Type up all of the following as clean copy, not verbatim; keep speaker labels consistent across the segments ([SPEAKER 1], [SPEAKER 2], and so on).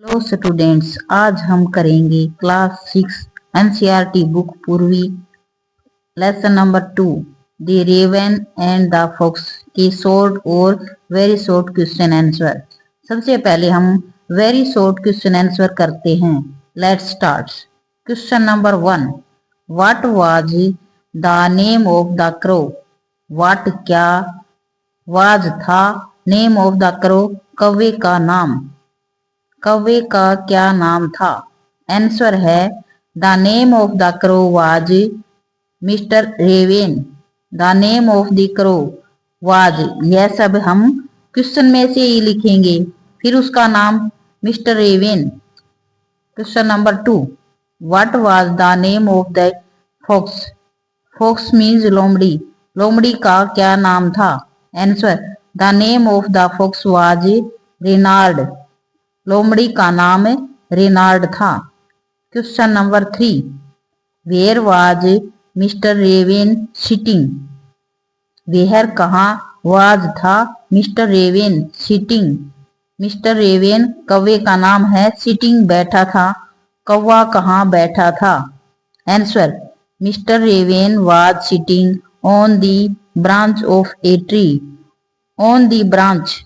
[SPEAKER 1] Hello students, आज हम करेंगे class 6 NCERT book Poorvi lesson number 2 the raven and the fox की शॉर्ट और वेरी शॉर्ट क्वेश्चन आंसर। सबसे पहले हम वेरी शॉर्ट क्वेश्चन आंसर करते हैं। Let's start. Question number 1, what was the name of the crow. What क्या, was था, name of the crow कौवे का नाम। कौवे का क्या नाम था। आंसर है the name of the crow was mister रेवेन। The name of the crow was, यह सब हम क्वेश्चन में से ही लिखेंगे, फिर उसका नाम mister Raven. Question number 2, what was the name of the fox. Fox means लोमड़ी। लोमड़ी का क्या नाम था। Answer the name of the fox was Reynard. लोमड़ी का नाम रेनाल्ड था। Question number 3, where was mister Raven sitting. Where कहाँ, वाज था, mister Raven sitting. Mister Raven कौवे का नाम है, सिटिंग बैठा था। कौवा कहाँ बैठा था। Answer mister रेवेन was sitting on the branch of a tree. On the branch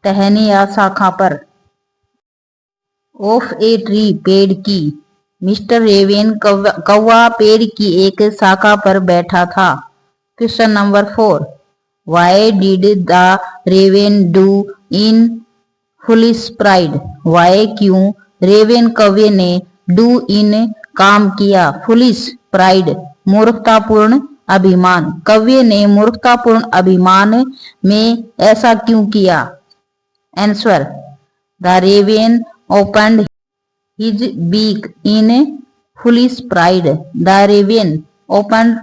[SPEAKER 1] टहनी या शाखा पर, ऑफ ए ट्री पेड़ की। मिस्टर रेवेन कौवा पेड़ की एक शाखा पर बैठा था। Question number 4, why did the raven do in foolish pride. Why क्यों, रेवेन कौवे ने, डू इन काम किया, फुलिश प्राइड मूर्खतापूर्ण अभिमान। कौवे ने मूर्खतापूर्ण अभिमान में ऐसा क्यों किया। Answer the रेवेन opened his beak in foolish pride. The raven opened,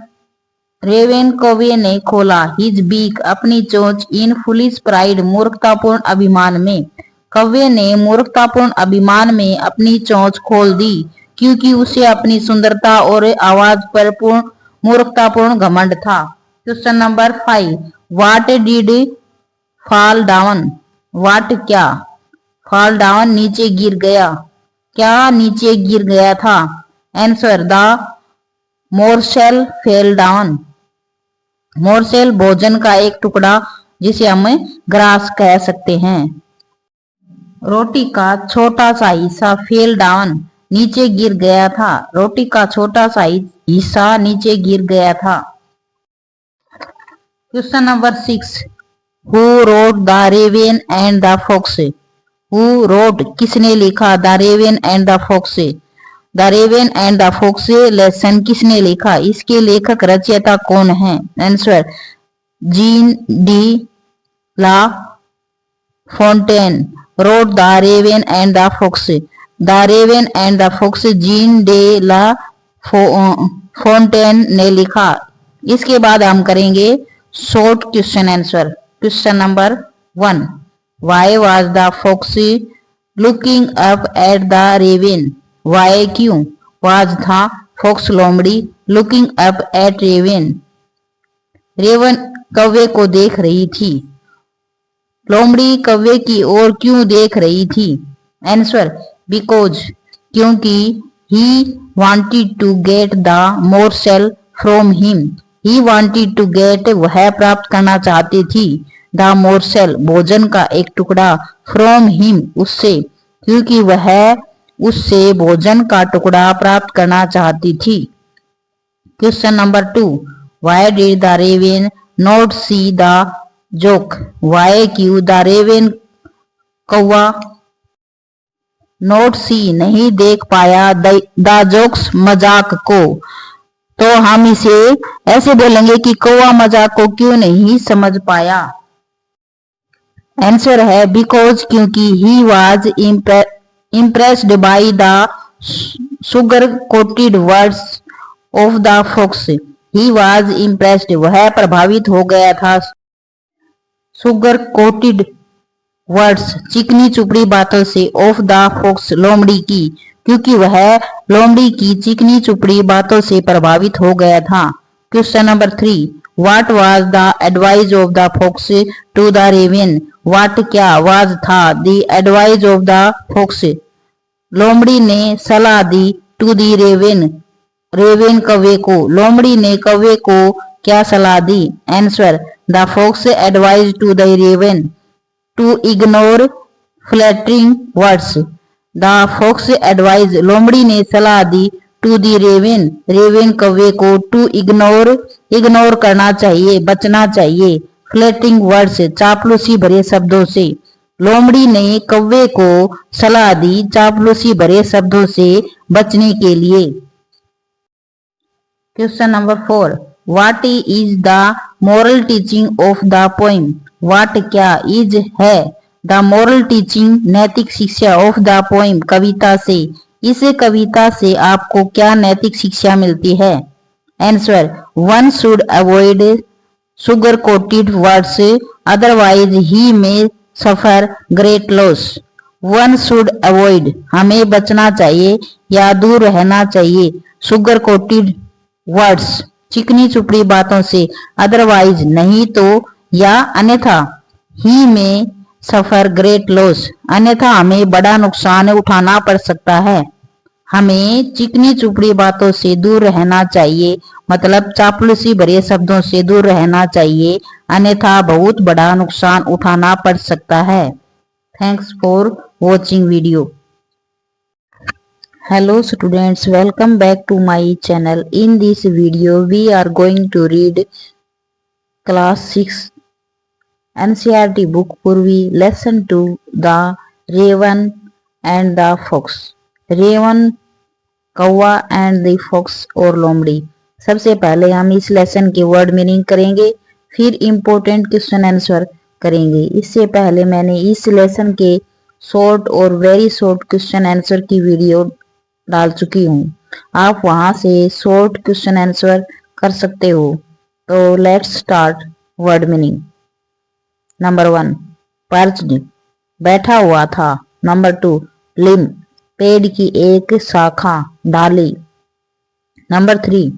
[SPEAKER 1] रेवेन कौवे ने खोला, his beak अपनी चोंच, in foolish pride मूर्खतापूर्ण अभिमान में। कौवे ने मूर्खतापूर्ण अभिमान में अपनी चोंच खोल दी क्योंकि उसे अपनी सुंदरता और आवाज पर मूर्खतापूर्ण घमंड था। Question number 5, what did fall down. What क्या, फॉल डाउन नीचे गिर गया। क्या नीचे गिर गया था। Answer the morsel fell down. Morsel भोजन का एक टुकड़ा जिसे हम ग्रास कह सकते हैं। रोटी का छोटा सा हिस्सा फेल डाउन नीचे गिर गया था। रोटी का छोटा सा हिस्सा नीचे गिर गया था। Question number 6, who wrote the raven and the fox. Who wrote किसने लिखा, the raven and the fox. The raven and the fox lesson किसने लिखा, इसके लेखक रचयिता कौन है। Answer Jean de La Fontaine wrote the raven and the fox. The raven and the fox Jean de La Fontaine ने लिखा। इसके बाद हम करेंगे short question answer. Question number 1, Why was the fox looking up at the raven? Why क्यों, was था fox लोमड़ी, looking up at raven raven कौवे को देख रही थी। लोमड़ी कौवे की ओर क्यों देख रही थी। आंसर because क्योंकि he wanted to get the morsel from him. He wanted to get वह प्राप्त करना चाहती थी, द मोरसेल भोजन का एक टुकड़ा, फ्रॉम हिम उससे, क्योंकि वह उससे भोजन का टुकड़ा प्राप्त करना चाहती थी। Question number 2, why did the raven not see the joke. Why क्यों, द रेवेन कौवा नॉट सी नहीं देख पाया, द जोक्स मजाक को। तो हम इसे ऐसे बोलेंगे कि कौवा मजाक को क्यों नहीं समझ पाया। आंसर है बिकॉज क्योंकि he was impressed by the sugar coated words of the fox. He was impressed वह प्रभावित हो गया था, सुगर कोटेड वर्ड्स चिकनी चुपड़ी बातों से, ऑफ द फॉक्स लोमड़ी की, क्योंकि वह लोमड़ी की चिकनी चुपड़ी बातों से प्रभावित हो गया था। Question number 3, What was the advice of the fox to the raven? What क्या was था the advice of the fox? लोमड़ी ने सलाह दी टू दी रेवेन, रेवेन कौवे को। लोमड़ी ने कौवे को क्या सलाह दी? Answer the fox advise to the raven to ignore flattering words. The fox advise लोमड़ी ने सलाह दी टू दी रेवेन, रेवेन कौवे को टू इग्नोर करना चाहिए, बचना चाहिए फ्लैटरिंग वर्ड्स चापलूसी भरे शब्दों से। लोमड़ी ने कौवे को सलाह दी चापलूसी भरे शब्दों से बचने के लिए। Question number 4, what is the moral teaching of the poem? What क्या इज है द मोरल टीचिंग नैतिक शिक्षा ऑफ द पोएम कविता से। इस कविता से आपको क्या नैतिक शिक्षा मिलती है? Answer one should avoid sugar coated words otherwise he may suffer great loss. One should avoid हमें बचना चाहिए या दूर रहना चाहिए सुगर कोटेड वर्ड्स चिकनी चुपड़ी बातों से, अदरवाइज नहीं तो या अन्यथा, ही में सफर ग्रेट लॉस अन्यथा हमें बड़ा नुकसान उठाना पड़ सकता है। हमें चिकनी चुपड़ी बातों से दूर रहना चाहिए, मतलब चापलूसी भरे शब्दों से दूर रहना चाहिए, अन्यथा बहुत बड़ा नुकसान उठाना पड़ सकता है। Thanks for watching video. Hello students, welcome back to my channel. In this video we are going to read class 6 NCERT book Purvi lesson 2 The Raven and the Fox। Raven, कौवा एंड द फॉक्स और लोमड़ी। सबसे पहले हम इस lesson के word meaning करेंगे, फिर इम्पोर्टेंट क्वेश्चन आंसर करेंगे। इससे पहले मैंने इस लेसन के शॉर्ट और वेरी शॉर्ट क्वेश्चन आंसर की वीडियो डाल चुकी हूँ, आप वहां से शॉर्ट क्वेश्चन आंसर कर सकते हो। तो let's start word meaning. Number 1 पर्च्ड बैठा हुआ था। नंबर 2 लिम पेड़ की एक शाखा, डाली। नंबर 3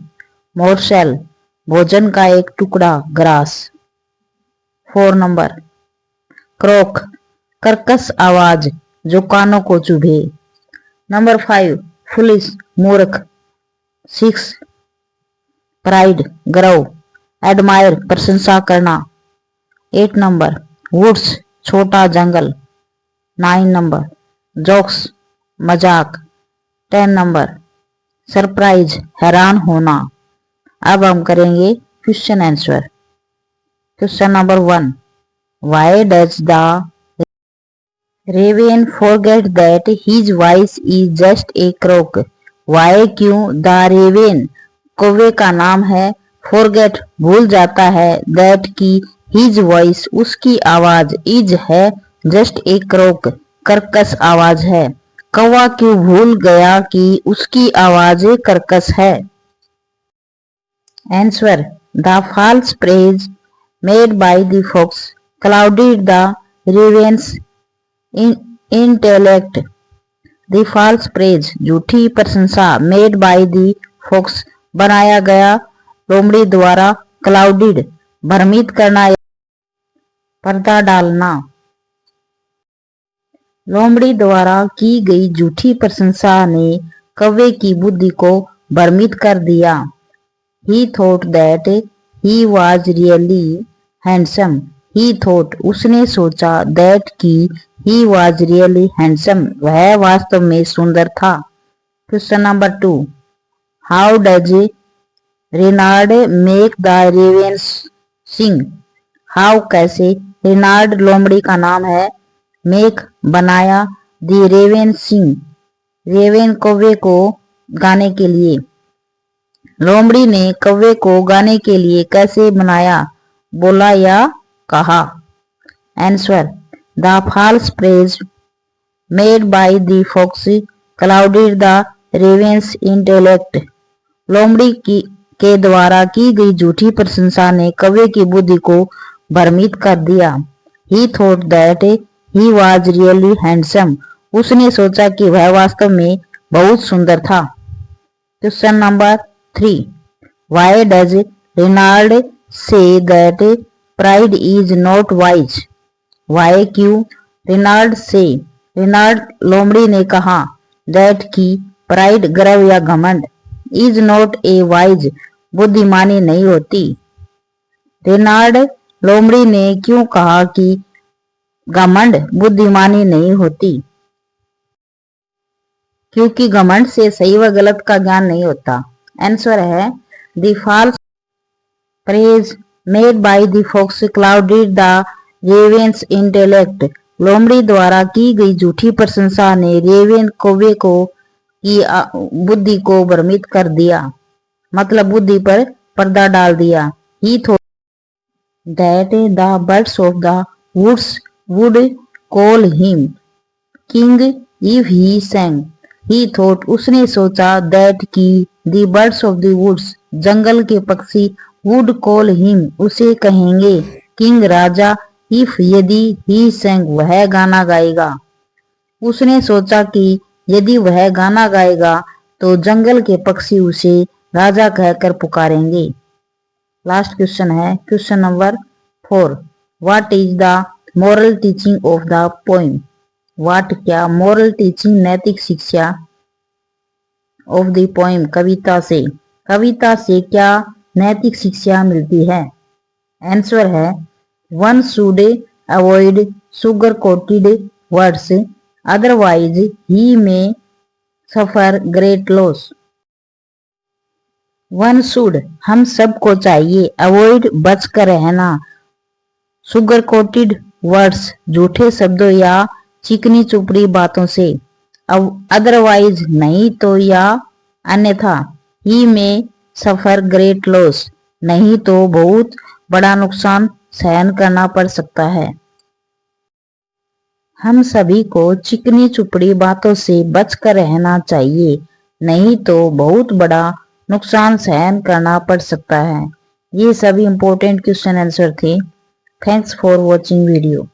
[SPEAKER 1] मोरसेल भोजन का एक टुकड़ा, ग्रास। 4 नंबर क्रोक कर्कश आवाज जो कानों को चुभे। नंबर 5 फुलिश मूर्ख। 6 प्राइड गर्व, एडमायर प्रशंसा करना। 8 नंबर वुड्स छोटा जंगल। 9 नंबर जोक्स मजाक। 10 नंबर सरप्राइज हैरान होना। अब हम करेंगे question answer. Question number 1 why does the raven forget that his voice is just a croak. Why क्यों द रेवेन कौवे का नाम है, फॉरगेट भूल जाता है, दैट की हिज वॉइस उसकी आवाज, इज है जस्ट ए क्रोक कर्कश आवाज है। कौवा क्यों भूल गया कि उसकी आवाज कर्कश है? Answer the false praise made by the fox clouded the raven's intellect. The false praise झूठी प्रशंसा, मेड बाय द फॉक्स बनाया गया लोमड़ी द्वारा, क्लाउडेड भ्रमित करना, पर्दा डालना। लोमड़ी द्वारा की गई झूठी प्रशंसा ने कौवे की बुद्धि को भ्रमित कर दिया। He thought that he was really handsome. He thought उसने सोचा, that कि he was really handsome वह वास्तव में सुंदर था। Question number 2 How does Reynard make the ravens sing? How कैसे, रेनार्ड लोमड़ी का नाम है, मेक बनाया, द रेवेन सिंग रेवेन कौवे को गाने के लिए। लोमड़ी ने कौवे को गाने के लिए कैसे बनाया, बोला या कहा? Answer the false praise made by the fox clouded the raven's intellect. लोमड़ी के द्वारा की गई झूठी प्रशंसा ने कौवे की बुद्धि को भ्रमित कर दिया। He thought that he was really handsome. उसने सोचा कि वह वास्तव में बहुत सुंदर था। Question number 3 Why does Reynard say that pride is not wise. Why क्यों? रेनाल्ड लोमड़ी ने कहा दैट की प्राइड गर्व या घमंड इज नॉट ए वाइज बुद्धिमानी नहीं होती। रेनाल्ड लोमड़ी ने क्यों कहा कि घमंड बुद्धिमानी नहीं होती? क्योंकि घमंड से सही व गलत का ज्ञान नहीं होता। आंसर है the false praise made by the fox clouded the raven's intellect. लोमड़ी द्वारा की गई झूठी प्रशंसा ने रेवेन कौवे को की बुद्धि को भ्रमित कर दिया, मतलब बुद्धि पर पर्दा डाल दिया। He thought that the birds of the woods would call him king if he sang। He thought उसने सोचा दैट की the birds of the woods जंगल के पक्षी वुड कॉल हिम उसे कहेंगे किंग राजा इफ यदि ही sang वह गाना गाएगा। उसने सोचा कि यदि वह गाना गाएगा तो जंगल के पक्षी उसे राजा कहकर पुकारेंगे। लास्ट क्वेश्चन है question number 4। What is the moral teaching of the poem. What क्या मोरल टीचिंग नैतिक शिक्षा ऑफ द पोएम कविता से क्या नैतिक शिक्षा मिलती है? आंसर है one should avoid sugar coated words otherwise he may suffer great loss. One should हम सबको चाहिए, अवॉइड बच कर रहना, सुगर कोटेड वर्ड्स झूठे शब्दों या चिकनी चुपड़ी बातों से, अदरवाइज नहीं तो या अन्यथा, ही में सफर ग्रेट लॉस नहीं तो बहुत बड़ा नुकसान सहन करना पड़ सकता है। हम सभी को चिकनी चुपड़ी बातों से बचकर रहना चाहिए, नहीं तो बहुत बड़ा नुकसान सहन करना पड़ सकता है। ये सभी इंपॉर्टेंट क्वेश्चन आंसर थे। Thanks for watching video.